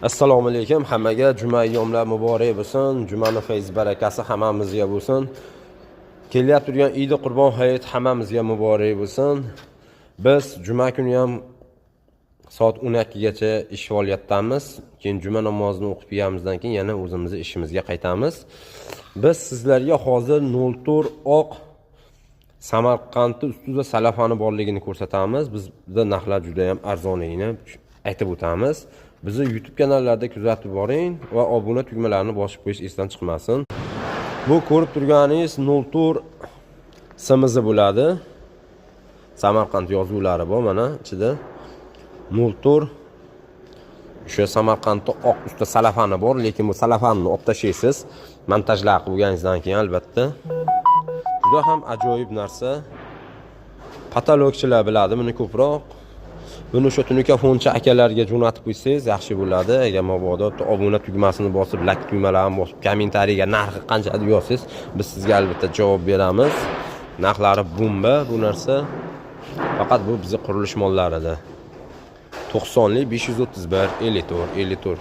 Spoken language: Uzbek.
Assalomu alaykum hammaga. Juma ayyomlar muborak bo'lsin. Jumani fayz barakasi hammamizga bo'lsin. Kelib turgan Eid Qurbon hayiti hammamizga muborak bo'lsin. Biz juma kuni ham soat 12 gacha ish faoliyatdamiz. Keyin juma namozini o'qib yeyamizdan keyin yana o'zimizning ishimizga qaytamiz. Biz sizlarga hozir 04 oq Samarqandda ustida salafani borligini ko'rsatamiz. Bizda narxlar juda ham arzonligini aytib o'tamiz. Bizni YouTube kanallarda kuzatib boring va obuna tugmalarini bosib qo'yish esdan chiqmasin. Bu ko'rib turganingiz 04 simizi bo'ladi. Samarqand yozuvlari bor mana ichida. 04 o'sha Samarqandda oq usta salafani bor, lekin bu salafanni olib tashlaysiz. Montajlar qilib bo'lganingizdan keyin albatta. Juda ham ajoyib narsa. Patologchilar biladi buni ko'proq. Buni o'sha tunikafonchi akalarga jo'natib qo'ysangiz yaxshi bo'ladi. Agar mabodo obuna tugmasini bosib, like tugmalarini bosib, kommentariyaga narxi qancha deb yozsangiz, biz sizga albatta javob beramiz. Narxlari bomba bu narsa. Faqat bu bizning qurilish mollarida. 90lik 531 54